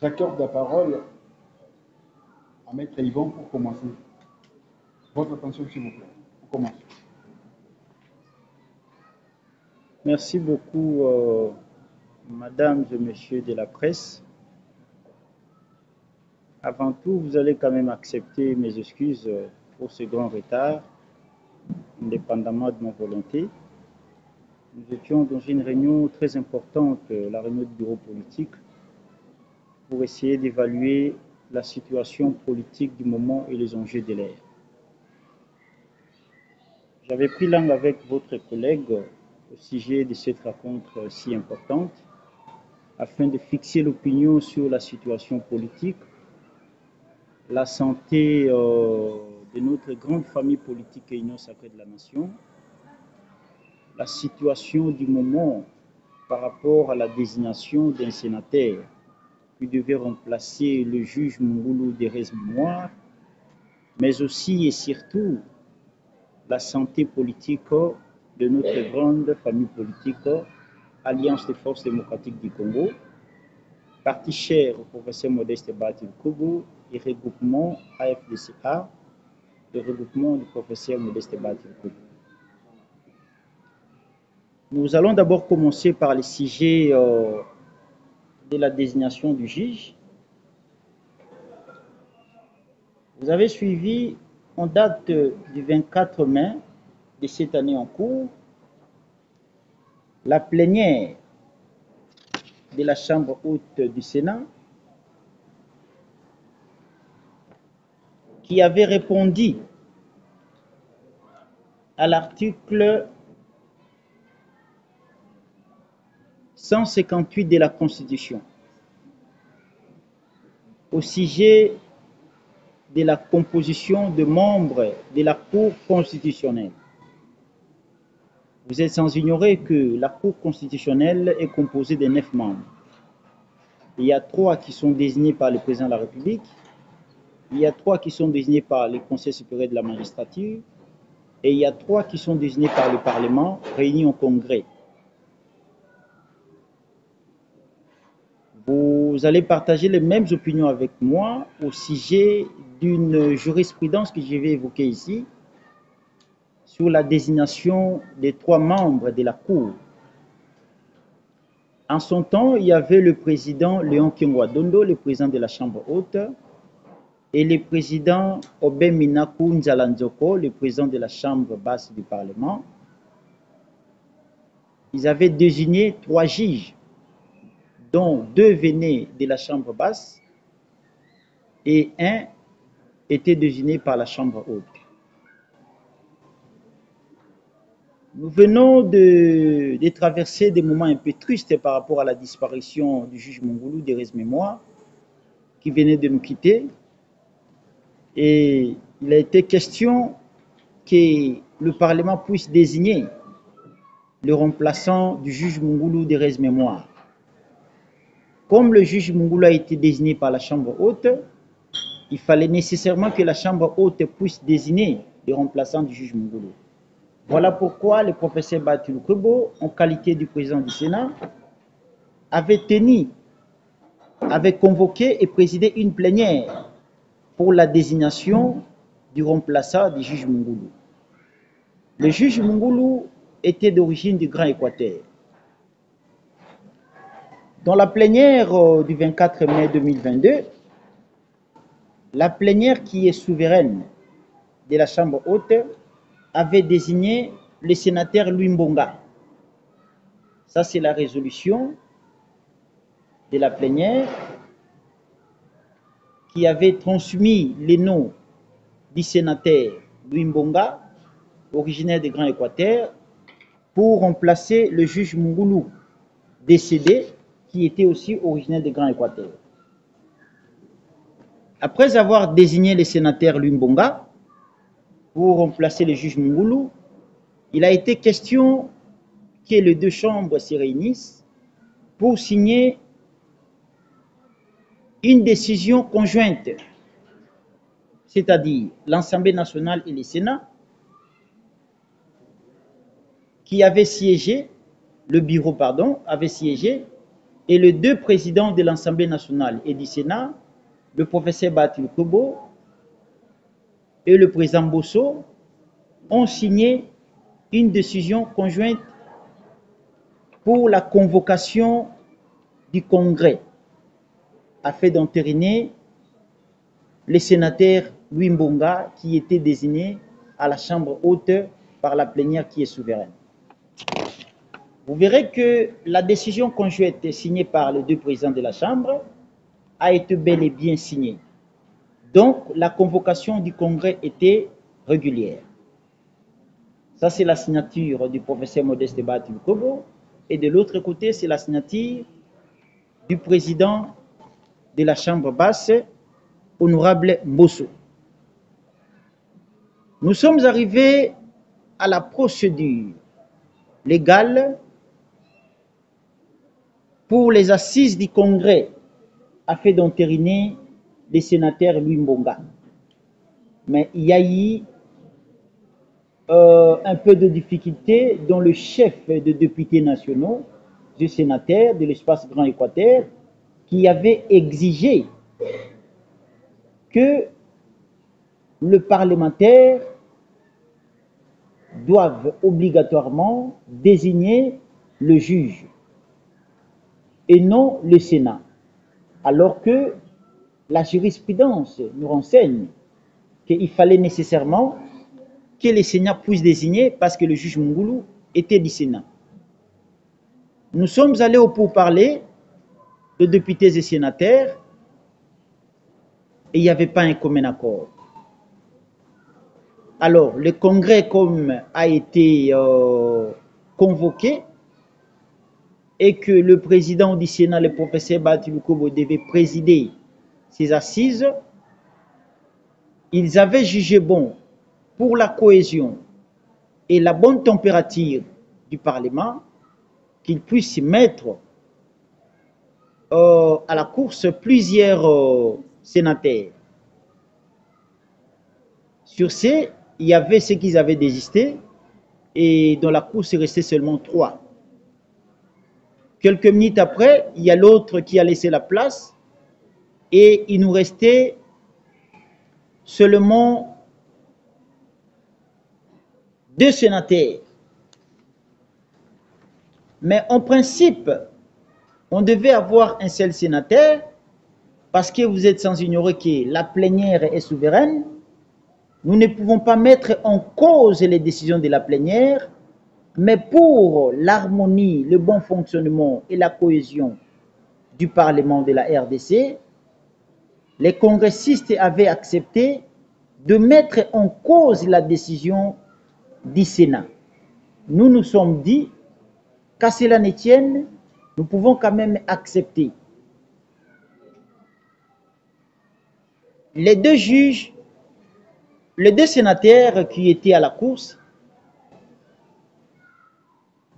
J'accorde la parole à Maître Yvon pour commencer. Votre attention, s'il vous plaît. On commence. Merci beaucoup, Madame et Messieurs de la presse. Avant tout, vous allez quand même accepter mes excuses pour ce grand retard, indépendamment de ma volonté. Nous étions dans une réunion très importante, la réunion du bureau politique, pour essayer d'évaluer la situation politique du moment et les enjeux de l'ère. J'avais pris langue avec votre collègue au sujet de cette rencontre si importante, afin de fixer l'opinion sur la situation politique, la santé de notre grande famille politique et union sacrée de la nation, la situation du moment par rapport à la désignation d'un sénateur qui devait remplacer le juge Mungulu Derez Mémoire, mais aussi et surtout la santé politique de notre grande famille politique, Alliance des forces démocratiques du Congo, parti cher au professeur Modeste Batil Kobo et regroupement AFDCA, le regroupement du professeur Modeste Batil Kobo. Nous allons d'abord commencer par le sujet de la désignation du juge. Vous avez suivi, en date du 24 mai de cette année en cours, la plénière de la Chambre haute du Sénat qui avait répondu à l'article 158 de la Constitution au sujet de la composition de membres de la Cour constitutionnelle. Vous êtes sans ignorer que la Cour constitutionnelle est composée de 9 membres. Il y a 3 qui sont désignés par le président de la République, il y a 3 qui sont désignés par le Conseil supérieur de la magistrature, et il y a 3 qui sont désignés par le Parlement réunis en congrès. Vous allez partager les mêmes opinions avec moi au sujet d'une jurisprudence que je vais évoquer ici sur la désignation des 3 membres de la Cour. En son temps, il y avait le président Léon Kengwa-Dondo, le président de la Chambre haute, et le président Obem Minaku Nzalanzoko, le président de la Chambre basse du Parlement. Ils avaient désigné 3 juges, dont 2 venaient de la Chambre basse et 1 était désigné par la Chambre haute. Nous venons de traverser des moments un peu tristes par rapport à la disparition du juge Mungulu Derez Mémoire, qui venait de nous quitter. Et il a été question que le Parlement puisse désigner le remplaçant du juge Mungulu Derez Mémoire. Comme le juge Mungulu a été désigné par la Chambre haute, il fallait nécessairement que la Chambre haute puisse désigner le remplaçant du juge Mungulu. Voilà pourquoi le professeur Batil Kobo, en qualité du président du Sénat, avait convoqué et présidé une plénière pour la désignation du remplaçant du juge Mungulu. Le juge Mungulu était d'origine du Grand Équateur. Dans la plénière du 24 mai 2022, la plénière qui est souveraine de la Chambre haute avait désigné le sénateur Louis Mbonga. Ça, c'est la résolution de la plénière qui avait transmis les noms du sénateur Louis Mbonga, originaire du Grand Équateur, pour remplacer le juge Mungulu, décédé, qui était aussi originaire du Grand Équateur. Après avoir désigné le sénateur Louis Mbonga pour remplacer le juge Mungulu, il a été question que les 2 chambres se réunissent pour signer une décision conjointe, c'est-à-dire l'Assemblée nationale et le Sénat, qui avait siégé, le bureau, avait siégé et les deux présidents de l'Assemblée nationale et du Sénat, le professeur Batil Kobo et le président Bosso, ont signé une décision conjointe pour la convocation du Congrès afin d'entériner le sénateur Louis Mbonga qui était désigné à la Chambre haute par la plénière qui est souveraine. Vous verrez que la décision conjointe signée par les deux présidents de la Chambre a été bel et bien signée. Donc, la convocation du Congrès était régulière. Ça, c'est la signature du professeur Modeste Batil Kobo. Et de l'autre côté, c'est la signature du président de la Chambre basse, honorable Bosso. Nous sommes arrivés à la procédure légale pour les assises du Congrès afin d'entériner le sénateur Louis Mbonga. Mais il y a eu un peu de difficulté dont le chef des députés nationaux, du sénateur de l'espace Grand Équateur, qui avait exigé que le parlementaire doive obligatoirement désigner le juge et non le Sénat, alors que la jurisprudence nous renseigne qu'il fallait nécessairement que le Sénat puisse désigner parce que le juge Mungulu était du Sénat. Nous sommes allés au pourparler de députés et sénateurs et il n'y avait pas un commun accord. Alors, le Congrès comme a été convoqué et que le président du Sénat, le professeur Batil Kobo, devait présider ces assises, ils avaient jugé bon pour la cohésion et la bonne température du Parlement qu'ils puissent mettre à la course plusieurs sénateurs. Sur ces, il y avait ceux qui avaient désisté et dans la course il restait seulement 3. Quelques minutes après, il y a l'autre qui a laissé la place et il nous restait seulement 2 sénateurs. Mais en principe, on devait avoir un seul sénateur parce que vous êtes sans ignorer que la plénière est souveraine. Nous ne pouvons pas mettre en cause les décisions de la plénière, mais pour l'harmonie, le bon fonctionnement et la cohésion du Parlement de la RDC, les congressistes avaient accepté de mettre en cause la décision du Sénat. Nous nous sommes dit qu'à cela ne tienne, nous pouvons quand même accepter. Les 2 juges, les 2 sénateurs qui étaient à la course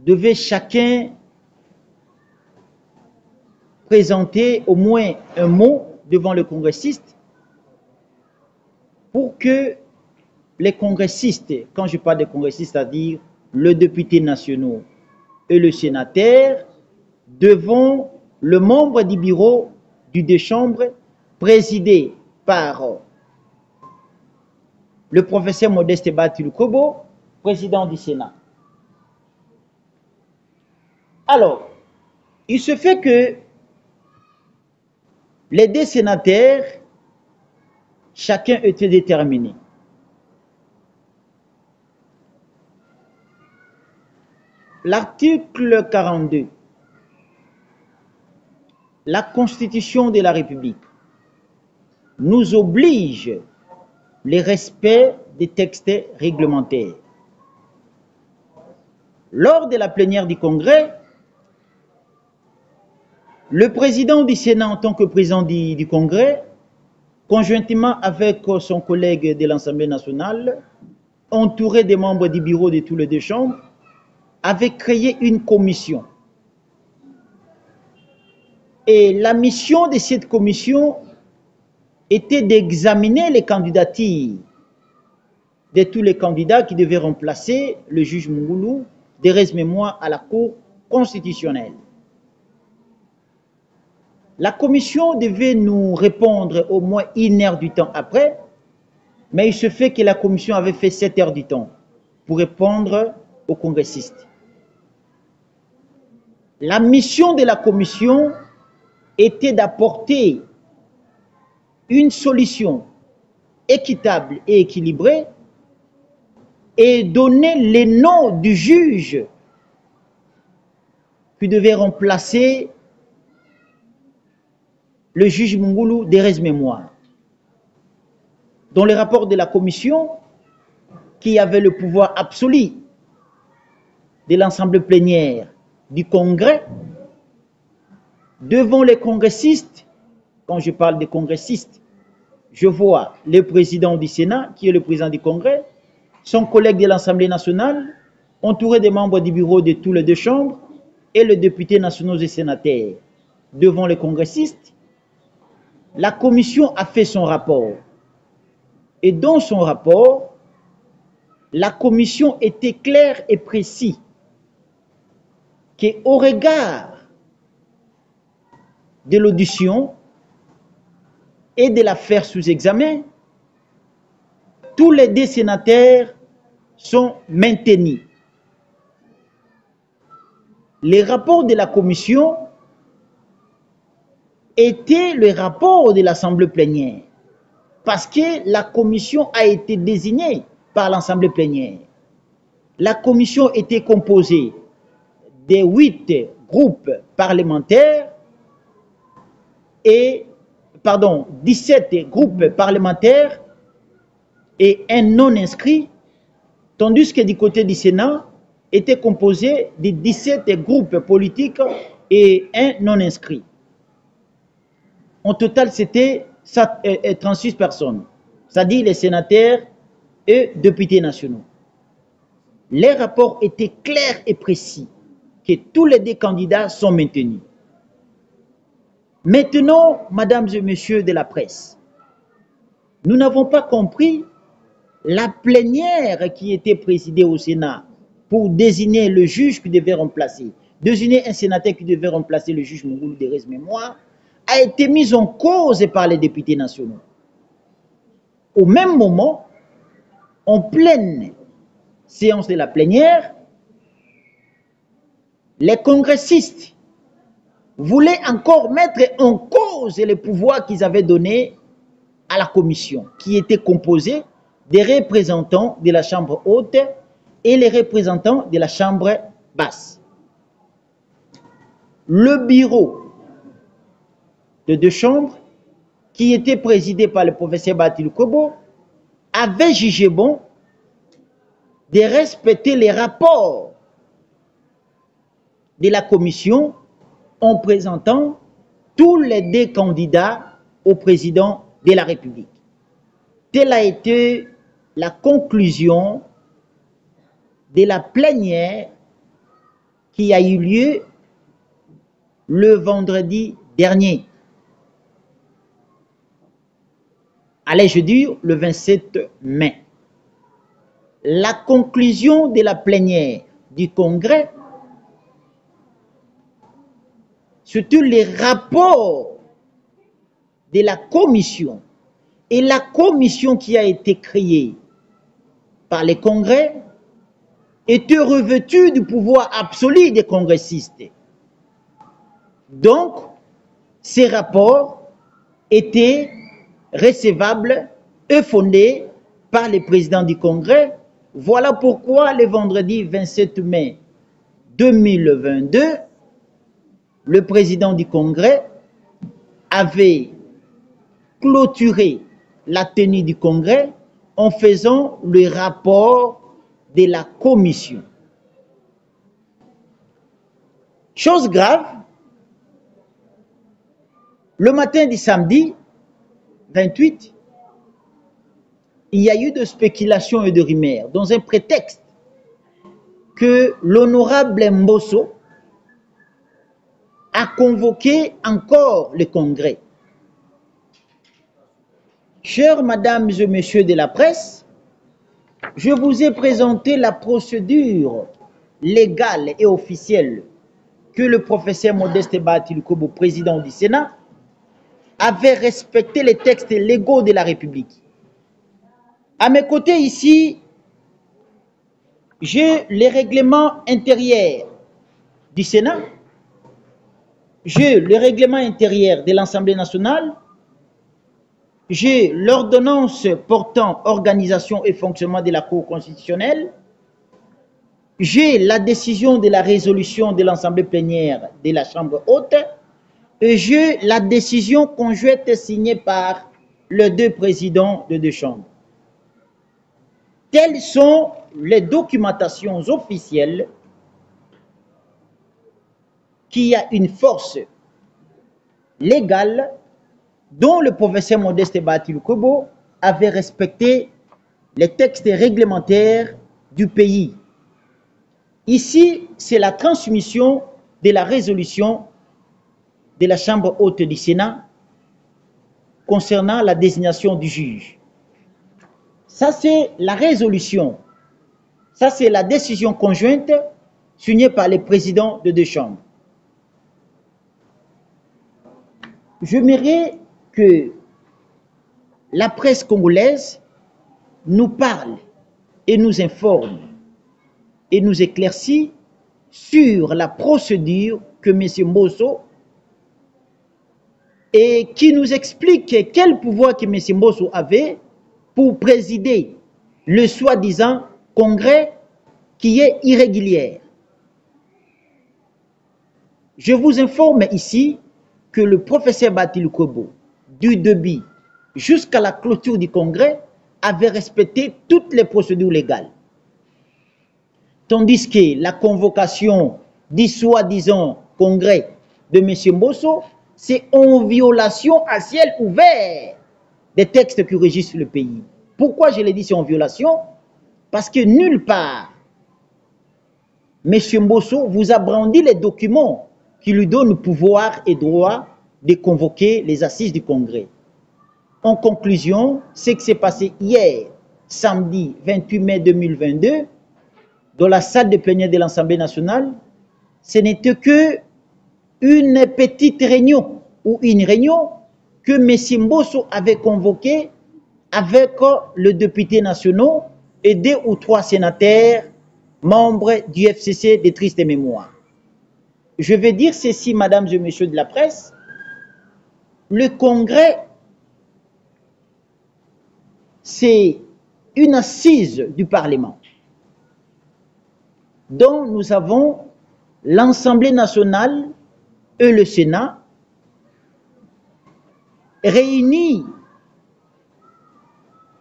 devaient chacun présenter au moins un mot devant le congressiste pour que les congressistes, quand je parle de congressistes, c'est-à-dire le député national et le sénateur, devant le membre du bureau du deux chambres présidé par le professeur Modeste Batil Kobo, président du Sénat. Alors, il se fait que les 2 sénateurs, chacun était déterminé. L'article 42, la Constitution de la République, nous oblige le respect des textes réglementaires. Lors de la plénière du Congrès, le président du Sénat en tant que président du Congrès, conjointement avec son collègue de l'Assemblée nationale, entouré des membres du bureau de tous les 2 chambres, avait créé une commission. Et la mission de cette commission était d'examiner les candidatures de tous les candidats qui devaient remplacer le juge Mungulu, Thérèse Mémoire, à la Cour constitutionnelle. La commission devait nous répondre au moins 1 heure du temps après, mais il se fait que la commission avait fait 7 heures du temps pour répondre aux congressistes. La mission de la commission était d'apporter une solution équitable et équilibrée et donner les noms du juge qui devait remplacer le juge Mungulu Derez Mémoire. Dans le rapport de la commission, qui avait le pouvoir absolu de l'Assemblée plénière du Congrès, devant les congressistes, quand je parle des congressistes, je vois le président du Sénat, qui est le président du Congrès, son collègue de l'Assemblée nationale, entouré des membres du bureau de tous les 2 chambres, et les députés nationaux et sénateurs. Devant les congressistes, la commission a fait son rapport. Et dans son rapport, la commission était claire et précise qu'au regard de l'audition et de l'affaire sous examen, tous les 2 sénateurs sont maintenus. Les rapports de la commission étaient le rapport de l'Assemblée plénière, parce que la commission a été désignée par l'Assemblée plénière. La commission était composée de 8 groupes parlementaires et, 17 groupes parlementaires et un non-inscrit, tandis que du côté du Sénat, était composé de 17 groupes politiques et un non-inscrit. En total, c'était 36 personnes, c'est-à-dire les sénateurs et députés nationaux. Les rapports étaient clairs et précis, que tous les 2 candidats sont maintenus. Maintenant, mesdames et messieurs de la presse, nous n'avons pas compris la plénière qui était présidée au Sénat pour désigner le juge qui devait remplacer, désigner un sénateur qui devait remplacer le juge Mungulu Derez Mémoire, a été mise en cause par les députés nationaux. Au même moment, en pleine séance de la plénière, les congressistes voulaient encore mettre en cause les pouvoirs qu'ils avaient donnés à la commission, qui était composée des représentants de la chambre haute et les représentants de la chambre basse. Le bureau de 2 chambres, qui était présidé par le professeur Batil Kobo, avait jugé bon de respecter les rapports de la commission en présentant tous les 2 candidats au président de la République. Telle a été la conclusion de la plénière qui a eu lieu le vendredi dernier. Allez, je dis le 27 mai. La conclusion de la plénière du Congrès, surtout les rapports de la commission et la commission qui a été créée par les congrès, était revêtue du pouvoir absolu des congressistes. Donc, ces rapports étaient recevables et fondés par le président du Congrès. Voilà pourquoi le vendredi 27 mai 2022, le président du Congrès avait clôturé la tenue du Congrès en faisant le rapport de la commission. Chose grave, le matin du samedi 28, il y a eu de spéculations et de rumeurs dans un prétexte que l'honorable Mbosso a convoqué encore le Congrès. Chers mesdames et messieurs de la presse, je vous ai présenté la procédure légale et officielle que le professeur Modeste Batil Kobo, président du Sénat, avait respecté les textes légaux de la République. À mes côtés ici, j'ai les règlements intérieurs du Sénat, j'ai le règlement intérieur de l'Assemblée nationale, j'ai l'ordonnance portant organisation et fonctionnement de la Cour constitutionnelle, j'ai la décision de la résolution de l'Assemblée plénière de la Chambre haute, et j'ai la décision conjointe signée par les deux présidents de deux chambres. Telles sont les documentations officielles qui a une force légale dont le professeur Modeste Bahati Lukwebo avait respecté les textes réglementaires du pays. Ici, c'est la transmission de la résolution de la Chambre haute du Sénat concernant la désignation du juge. Ça, c'est la résolution. Ça, c'est la décision conjointe signée par les présidents de deux chambres. J'aimerais que la presse congolaise nous parle et nous informe et nous éclaircit sur la procédure que M. Mbosso et qui nous explique quel pouvoir que M. Mbosso avait pour présider le soi-disant congrès qui est irrégulier. Je vous informe ici que le professeur Bahati Lukwebo, du début jusqu'à la clôture du congrès, avait respecté toutes les procédures légales. Tandis que la convocation du soi-disant congrès de M. Mbosso, c'est en violation à ciel ouvert des textes qui régissent le pays. Pourquoi je l'ai dit c'est en violation? Parce que nulle part, M. Mbosso vous a brandi les documents qui lui donnent le pouvoir et droit de convoquer les assises du Congrès. En conclusion, ce qui s'est passé hier, samedi 28 mai 2022, dans la salle de plénière de l'Assemblée nationale, ce n'était que une petite réunion ou une réunion que M. Mbosso avait convoquée avec le député national et 2 ou 3 sénateurs membres du FCC de triste mémoire. Je vais dire ceci, mesdames et messieurs de la presse, le Congrès, c'est une assise du Parlement dont nous avons l'Assemblée nationale et le Sénat réunis,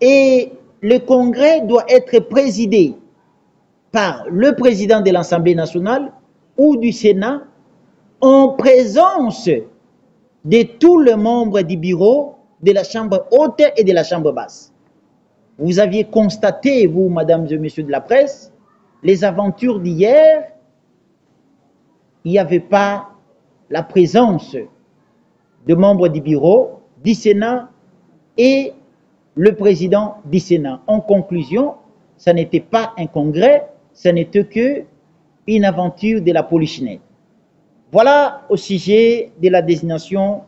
et le Congrès doit être présidé par le président de l'Assemblée nationale ou du Sénat en présence de tous les membres du bureau de la Chambre haute et de la Chambre basse. Vous aviez constaté, vous, mesdames et messieurs de la presse, les aventures d'hier, il n'y avait pas la présence de membres du bureau, du Sénat et le président du Sénat. En conclusion, ça n'était pas un congrès, ça n'était qu'une aventure de la polichinelle. Voilà au sujet de la désignation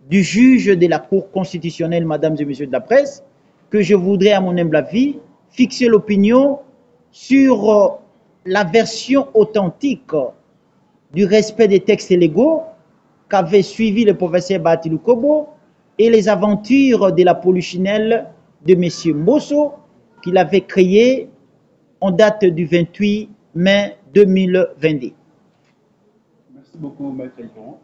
du juge de la Cour constitutionnelle, mesdames et messieurs de la presse, que je voudrais, à mon humble avis, fixer l'opinion sur la version authentique du respect des textes légaux qu'avait suivi le professeur Bahati Lukwebo et les aventures de la polichinelle de M. Mbosso qu'il avait créé en date du 28 mai 2022. Merci beaucoup, Maître Yvon.